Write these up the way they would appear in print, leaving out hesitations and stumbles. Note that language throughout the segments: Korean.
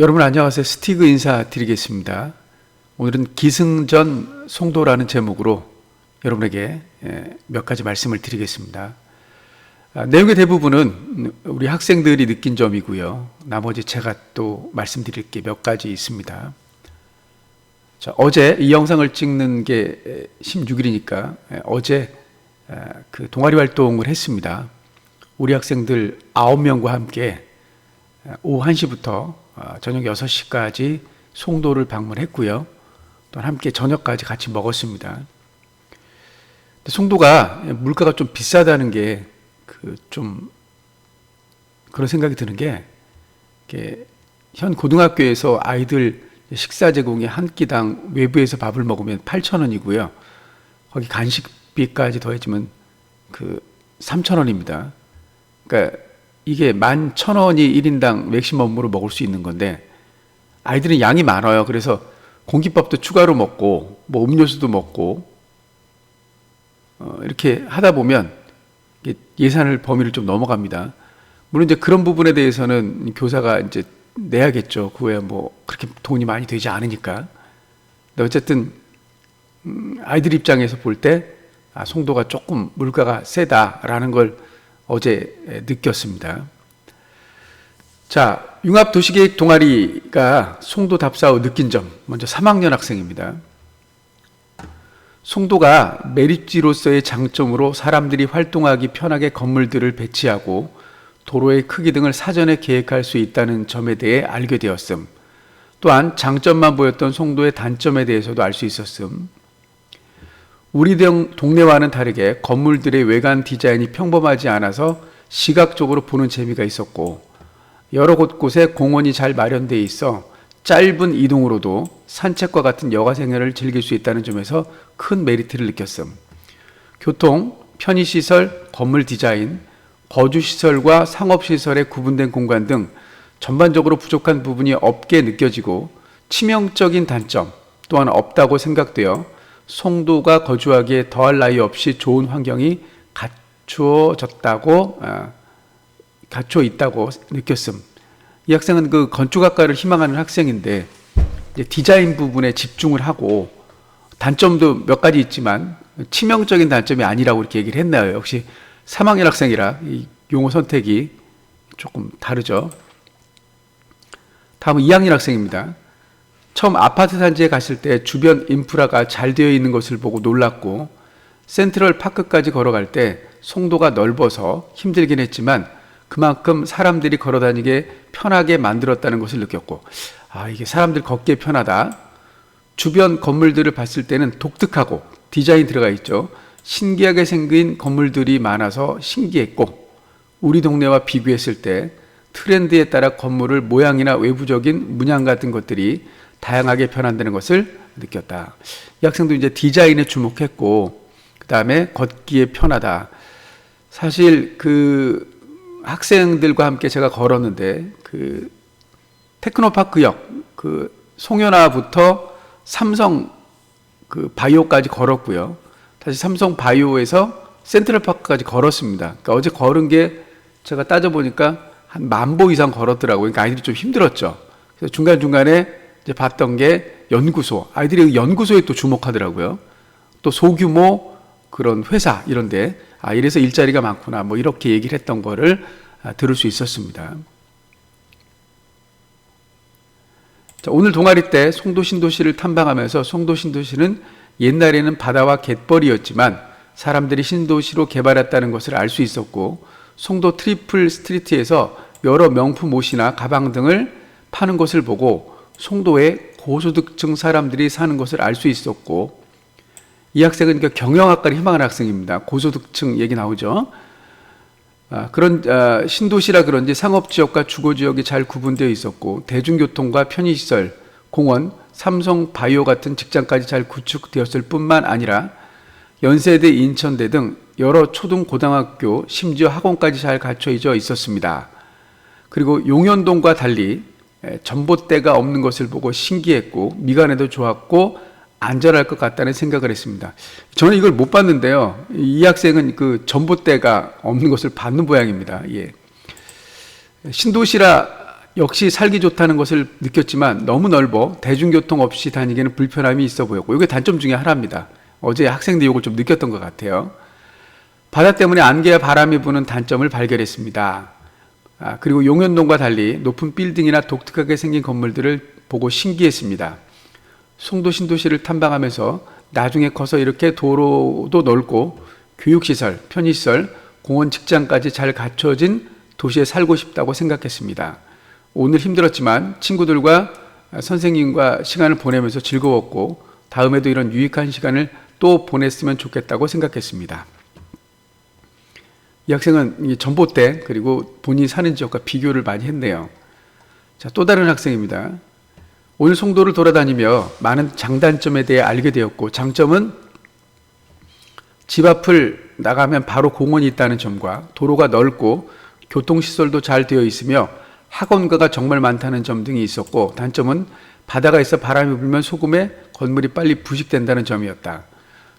여러분 안녕하세요. 스티그 인사드리겠습니다. 오늘은 기승전 송도라는 제목으로 여러분에게 몇 가지 말씀을 드리겠습니다. 내용의 대부분은 우리 학생들이 느낀 점이고요. 나머지 제가 또 말씀드릴 게 몇 가지 있습니다. 자, 어제 이 영상을 찍는 게 16일이니까 어제 그 동아리 활동을 했습니다. 우리 학생들 9명과 함께 오후 1시부터 저녁 6시까지 송도를 방문했고요. 또 함께 저녁까지 같이 먹었습니다. 송도가 물가가 좀 비싸다는 게 좀 그런 생각이 드는 게 현 고등학교에서 아이들 식사 제공이 한 끼당 외부에서 밥을 먹으면 8,000원이고요. 거기 간식비까지 더해지면 3,000원입니다. 그러니까 이게 11,000원이 1인당 맥시멈으로 먹을 수 있는 건데 아이들은 양이 많아요. 그래서 공깃밥도 추가로 먹고 뭐 음료수도 먹고 이렇게 하다 보면 예산을 범위를 좀 넘어갑니다. 물론 이제 그런 부분에 대해서는 교사가 이제 내야겠죠. 그 외에 뭐 그렇게 돈이 많이 되지 않으니까. 근데 어쨌든 아이들 입장에서 볼 때 송도가 조금 물가가 세다라는 걸 어제 느꼈습니다. 자, 융합도시계획 동아리가 송도 답사 후 느낀 점, 먼저 3학년 학생입니다. 송도가 매립지로서의 장점으로 사람들이 활동하기 편하게 건물들을 배치하고 도로의 크기 등을 사전에 계획할 수 있다는 점에 대해 알게 되었음. 또한 장점만 보였던 송도의 단점에 대해서도 알 수 있었음. 우리 동네와는 다르게 건물들의 외관 디자인이 평범하지 않아서 시각적으로 보는 재미가 있었고 여러 곳곳에 공원이 잘 마련되어 있어 짧은 이동으로도 산책과 같은 여가 생활을 즐길 수 있다는 점에서 큰 메리트를 느꼈음. 교통, 편의시설, 건물 디자인, 거주시설과 상업시설의 구분된 공간 등 전반적으로 부족한 부분이 없게 느껴지고 치명적인 단점 또한 없다고 생각되어 송도가 거주하기에 더할 나위 없이 좋은 환경이 갖추어 있다고 느꼈음. 이 학생은 그 건축학과를 희망하는 학생인데 이제 디자인 부분에 집중을 하고 단점도 몇 가지 있지만 치명적인 단점이 아니라고 이렇게 얘기를 했나요? 역시 3학년 학생이라 이 용어 선택이 조금 다르죠. 다음은 2학년 학생입니다. 처음 아파트 단지에 갔을 때 주변 인프라가 잘 되어 있는 것을 보고 놀랐고 센트럴 파크까지 걸어갈 때 송도가 넓어서 힘들긴 했지만 그만큼 사람들이 걸어다니게 편하게 만들었다는 것을 느꼈고 이게 사람들 걷기에 편하다. 주변 건물들을 봤을 때는 독특하고 디자인 들어가 있죠. 신기하게 생긴 건물들이 많아서 신기했고 우리 동네와 비교했을 때 트렌드에 따라 건물을 모양이나 외부적인 문양 같은 것들이 다양하게 변한다는 것을 느꼈다. 이 학생도 이제 디자인에 주목했고 그 다음에 걷기에 편하다. 사실 학생들과 함께 제가 걸었는데 테크노파크역 송현아부터 삼성 바이오까지 걸었고요. 다시 삼성 바이오에서 센트럴파크까지 걸었습니다. 그러니까 어제 걸은 게 제가 따져보니까 한 10,000보 이상 걸었더라고요. 그러니까 아이들이 좀 힘들었죠. 그래서 중간중간에 이제 봤던 게 연구소. 아이들이 연구소에 또 주목하더라고요. 또 소규모 그런 회사 이런데 이래서 일자리가 많구나 뭐 이렇게 얘기를 했던 거를 들을 수 있었습니다. 자, 오늘 동아리 때 송도 신도시를 탐방하면서 송도 신도시는 옛날에는 바다와 갯벌이었지만 사람들이 신도시로 개발했다는 것을 알 수 있었고 송도 트리플 스트리트에서 여러 명품 옷이나 가방 등을 파는 것을 보고 송도에 고소득층 사람들이 사는 것을 알 수 있었고 이 학생은 경영학과를 희망하는 학생입니다. 고소득층 얘기 나오죠. 그런 신도시라 그런지 상업지역과 주거지역이 잘 구분되어 있었고 대중교통과 편의시설, 공원, 삼성 바이오 같은 직장까지 잘 구축되었을 뿐만 아니라 연세대, 인천대 등 여러 초등 고등학교 심지어 학원까지 잘 갖춰져 있었습니다. 그리고 용현동과 달리 전봇대가 없는 것을 보고 신기했고 미관에도 좋았고 안전할 것 같다는 생각을 했습니다. 저는 이걸 못 봤는데요. 이 학생은 전봇대가 없는 것을 봤는 모양입니다. 예. 신도시라 역시 살기 좋다는 것을 느꼈지만 너무 넓어 대중교통 없이 다니기는 불편함이 있어 보였고, 이게 단점 중에 하나입니다. 어제 학생들이 이걸 좀 느꼈던 것 같아요. 바다 때문에 안개와 바람이 부는 단점을 발견했습니다. 그리고 용현동과 달리 높은 빌딩이나 독특하게 생긴 건물들을 보고 신기했습니다. 송도 신도시를 탐방하면서 나중에 커서 이렇게 도로도 넓고 교육시설, 편의시설, 공원, 직장까지 잘 갖춰진 도시에 살고 싶다고 생각했습니다. 오늘 힘들었지만 친구들과 선생님과 시간을 보내면서 즐거웠고 다음에도 이런 유익한 시간을 또 보냈으면 좋겠다고 생각했습니다. 이 학생은 전봇대 그리고 본인이 사는 지역과 비교를 많이 했네요. 자, 또 다른 학생입니다. 오늘 송도를 돌아다니며 많은 장단점에 대해 알게 되었고, 장점은 집 앞을 나가면 바로 공원이 있다는 점과 도로가 넓고 교통시설도 잘 되어 있으며 학원가가 정말 많다는 점 등이 있었고, 단점은 바다가 있어 바람이 불면 소금에 건물이 빨리 부식된다는 점이었다.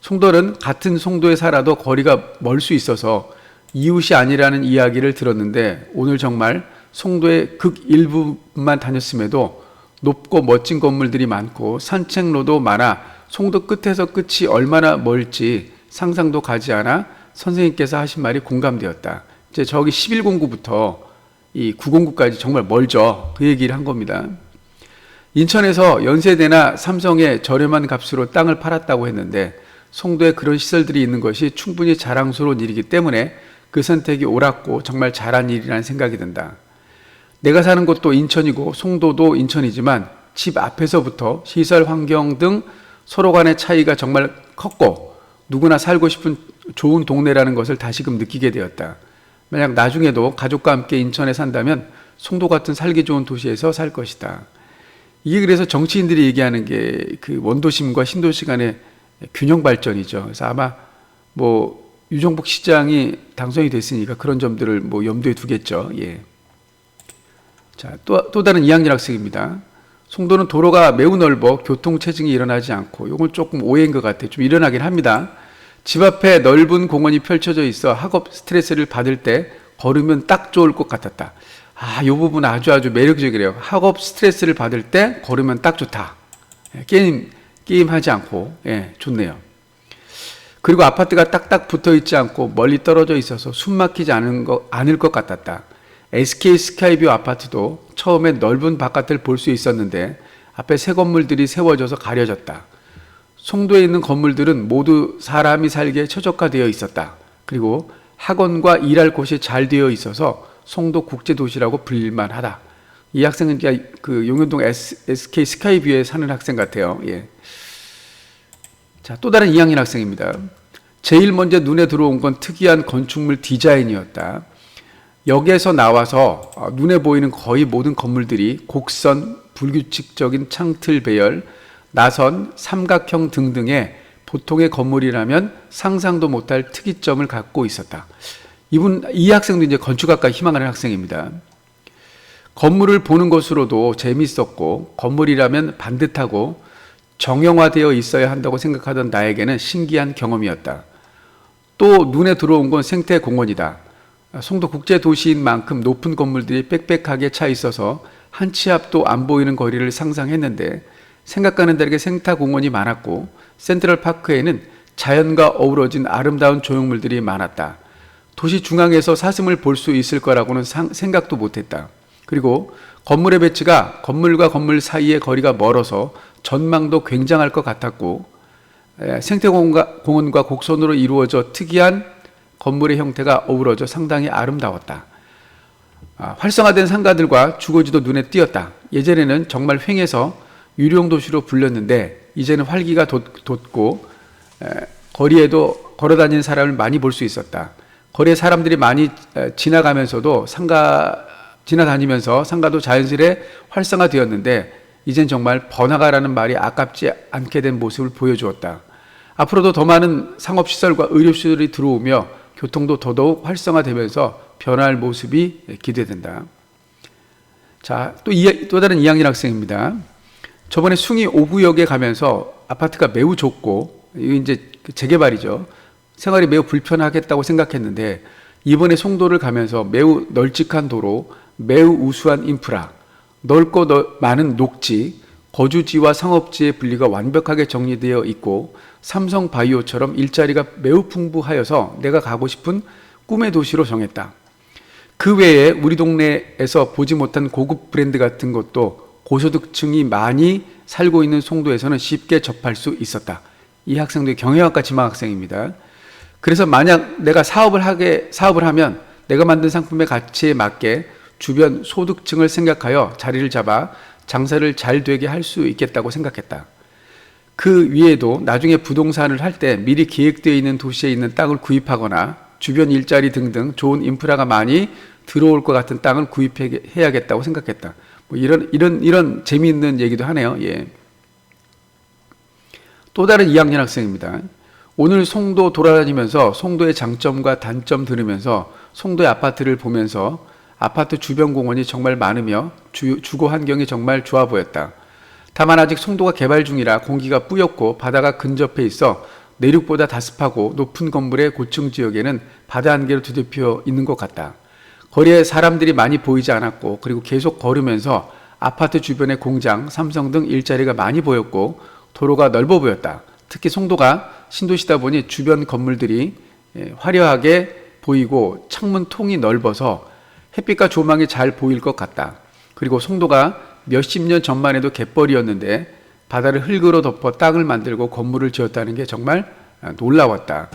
송도는 같은 송도에 살아도 거리가 멀 수 있어서 이웃이 아니라는 이야기를 들었는데, 오늘 정말 송도의 극일부만 다녔음에도 높고 멋진 건물들이 많고 산책로도 많아 송도 끝에서 끝이 얼마나 멀지 상상도 가지 않아 선생님께서 하신 말이 공감되었다. 이제 저기 1109부터 이 909까지 정말 멀죠. 그 얘기를 한 겁니다. 인천에서 연세대나 삼성에 저렴한 값으로 땅을 팔았다고 했는데, 송도에 그런 시설들이 있는 것이 충분히 자랑스러운 일이기 때문에 그 선택이 옳았고 정말 잘한 일이라는 생각이 든다. 내가 사는 곳도 인천이고 송도도 인천이지만 집 앞에서부터 시설 환경 등 서로 간의 차이가 정말 컸고 누구나 살고 싶은 좋은 동네라는 것을 다시금 느끼게 되었다. 만약 나중에도 가족과 함께 인천에 산다면 송도 같은 살기 좋은 도시에서 살 것이다. 이게 그래서 정치인들이 얘기하는 게 그 원도심과 신도시 간의 균형 발전이죠. 그래서 아마 유정복 시장이 당선이 됐으니까 그런 점들을 염두에 두겠죠. 예. 자, 또 다른 2학년 학생입니다. 송도는 도로가 매우 넓어 교통체증이 일어나지 않고, 이건 조금 오해인 것 같아요. 좀 일어나긴 합니다. 집 앞에 넓은 공원이 펼쳐져 있어 학업 스트레스를 받을 때 걸으면 딱 좋을 것 같았다. 이 부분 아주 매력적이래요. 학업 스트레스를 받을 때 걸으면 딱 좋다. 게임하지 않고, 좋네요. 그리고 아파트가 딱딱 붙어 있지 않고 멀리 떨어져 있어서 숨 막히지 않을 것 같았다. SK 스카이뷰 아파트도 처음엔 넓은 바깥을 볼 수 있었는데 앞에 새 건물들이 세워져서 가려졌다. 송도에 있는 건물들은 모두 사람이 살기에 최적화되어 있었다. 그리고 학원과 일할 곳이 잘 되어 있어서 송도 국제도시라고 불릴만 하다. 이 학생은 그 용현동 SK 스카이뷰에 사는 학생 같아요. 예. 자, 또 다른 2학년 학생입니다. 제일 먼저 눈에 들어온 건 특이한 건축물 디자인이었다. 역에서 나와서 눈에 보이는 거의 모든 건물들이 곡선, 불규칙적인 창틀 배열, 나선, 삼각형 등등의 보통의 건물이라면 상상도 못할 특이점을 갖고 있었다. 이 학생도 이제 건축학과 희망하는 학생입니다. 건물을 보는 것으로도 재미있었고, 건물이라면 반듯하고 정형화되어 있어야 한다고 생각하던 나에게는 신기한 경험이었다. 또 눈에 들어온 건 생태공원이다. 송도 국제도시인 만큼 높은 건물들이 빽빽하게 차 있어서 한 치 앞도 안 보이는 거리를 상상했는데, 생각과는 다르게 생태공원이 많았고 센트럴파크에는 자연과 어우러진 아름다운 조형물들이 많았다. 도시 중앙에서 사슴을 볼 수 있을 거라고는 생각도 못했다. 그리고 건물의 배치가 건물과 건물 사이의 거리가 멀어서 전망도 굉장할 것 같았고, 생태공원과 곡선으로 이루어져 특이한 건물의 형태가 어우러져 상당히 아름다웠다. 활성화된 상가들과 주거지도 눈에 띄었다. 예전에는 정말 횡해서 유령도시로 불렸는데 이제는 활기가 돋고 거리에도 걸어다니는 사람을 많이 볼 수 있었다. 거리에 사람들이 많이 지나다니면서 상가도 자연스레 활성화되었는데 이젠 정말 번화가라는 말이 아깝지 않게 된 모습을 보여주었다. 앞으로도 더 많은 상업시설과 의료시설이 들어오며 교통도 더더욱 활성화되면서 변화할 모습이 기대된다. 자, 또 다른 2학년 학생입니다. 저번에 숭이 5구역에 가면서 아파트가 매우 좁고, 이게 이제 재개발이죠. 생활이 매우 불편하겠다고 생각했는데, 이번에 송도를 가면서 매우 널찍한 도로, 매우 우수한 인프라, 넓고 많은 녹지, 거주지와 상업지의 분리가 완벽하게 정리되어 있고 삼성바이오처럼 일자리가 매우 풍부하여서 내가 가고 싶은 꿈의 도시로 정했다. 그 외에 우리 동네에서 보지 못한 고급 브랜드 같은 것도 고소득층이 많이 살고 있는 송도에서는 쉽게 접할 수 있었다. 이 학생도 경영학과 지망학생입니다. 그래서 만약 내가 사업을 하면 내가 만든 상품의 가치에 맞게 주변 소득층을 생각하여 자리를 잡아 장사를 잘 되게 할 수 있겠다고 생각했다. 그 위에도 나중에 부동산을 할 때 미리 계획되어 있는 도시에 있는 땅을 구입하거나 주변 일자리 등등 좋은 인프라가 많이 들어올 것 같은 땅을 구입해야겠다고 생각했다. 뭐 이런 재미있는 얘기도 하네요. 예. 또 다른 2학년 학생입니다. 오늘 송도 돌아다니면서 송도의 장점과 단점 들으면서 송도의 아파트를 보면서 아파트 주변 공원이 정말 많으며 주거 환경이 정말 좋아 보였다. 다만 아직 송도가 개발 중이라 공기가 뿌옇고 바다가 근접해 있어 내륙보다 다습하고 높은 건물의 고층 지역에는 바다 안개로 뒤덮여 있는 것 같다. 거리에 사람들이 많이 보이지 않았고 그리고 계속 걸으면서 아파트 주변의 공장, 삼성 등 일자리가 많이 보였고 도로가 넓어 보였다. 특히 송도가 신도시다 보니 주변 건물들이 화려하게 보이고 창문 통이 넓어서 햇빛과 조망이 잘 보일 것 같다. 그리고 송도가 몇십 년 전만 해도 갯벌이었는데 바다를 흙으로 덮어 땅을 만들고 건물을 지었다는 게 정말 놀라웠다.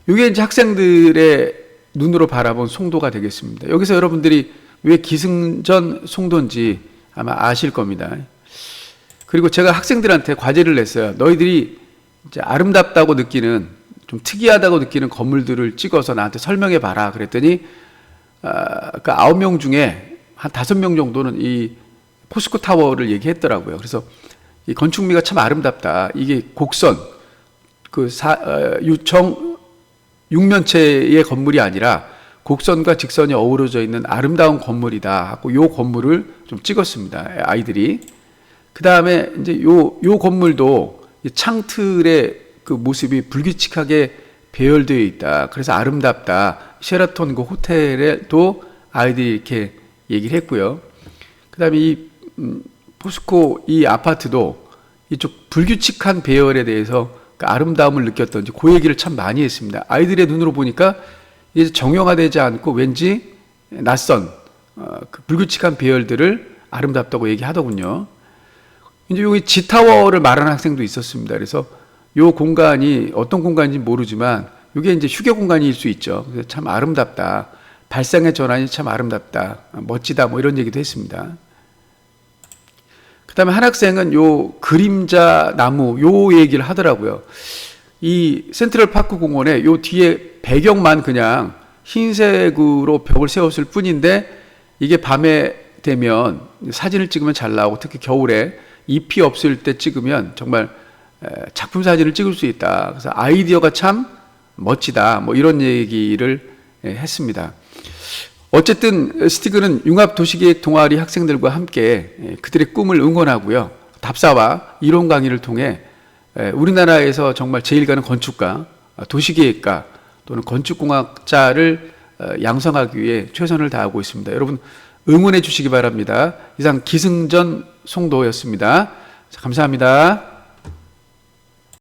이게 이제 학생들의 눈으로 바라본 송도가 되겠습니다. 여기서 여러분들이 왜 기승전 송도인지 아마 아실 겁니다. 그리고 제가 학생들한테 과제를 냈어요. 너희들이 이제 아름답다고 느끼는, 좀 특이하다고 느끼는 건물들을 찍어서 나한테 설명해 봐라. 그랬더니 그 9명 중에 한 5명 정도는 이 포스코 타워를 얘기했더라고요. 그래서 이 건축미가 참 아름답다. 이게 곡선, 육면체의 건물이 아니라 곡선과 직선이 어우러져 있는 아름다운 건물이다 하고 요 건물을 좀 찍었습니다. 아이들이. 그 다음에 이제 요 건물도 창틀의 그 모습이 불규칙하게 배열되어 있다. 그래서 아름답다. 셰라톤 그 호텔에도 아이들이 이렇게 얘기를 했고요. 그 다음에 이 포스코 이 아파트도 이쪽 불규칙한 배열에 대해서 그 아름다움을 느꼈던지 그 얘기를 참 많이 했습니다. 아이들의 눈으로 보니까 이제 정형화되지 않고 왠지 낯선 그 불규칙한 배열들을 아름답다고 얘기하더군요. 이제 여기 G타워를 말하는 학생도 있었습니다. 그래서 요 공간이 어떤 공간인지 모르지만 이게 이제 휴게 공간일 수 있죠. 그래서 참 아름답다. 발상의 전환이 참 아름답다. 멋지다. 뭐 이런 얘기도 했습니다. 그 다음에 한 학생은 요 그림자 나무 요 얘기를 하더라고요. 이 센트럴파크 공원에 요 뒤에 배경만 그냥 흰색으로 벽을 세웠을 뿐인데 이게 밤에 되면 사진을 찍으면 잘 나오고 특히 겨울에 잎이 없을 때 찍으면 정말 작품 사진을 찍을 수 있다. 그래서 아이디어가 참 멋지다. 뭐 이런 얘기를 했습니다. 어쨌든 스티그는 융합도시계획 동아리 학생들과 함께 그들의 꿈을 응원하고요. 답사와 이론 강의를 통해 우리나라에서 정말 제일 가는 건축가, 도시계획가 또는 건축공학자를 양성하기 위해 최선을 다하고 있습니다. 여러분 응원해 주시기 바랍니다. 이상 기승전 송도였습니다. 감사합니다.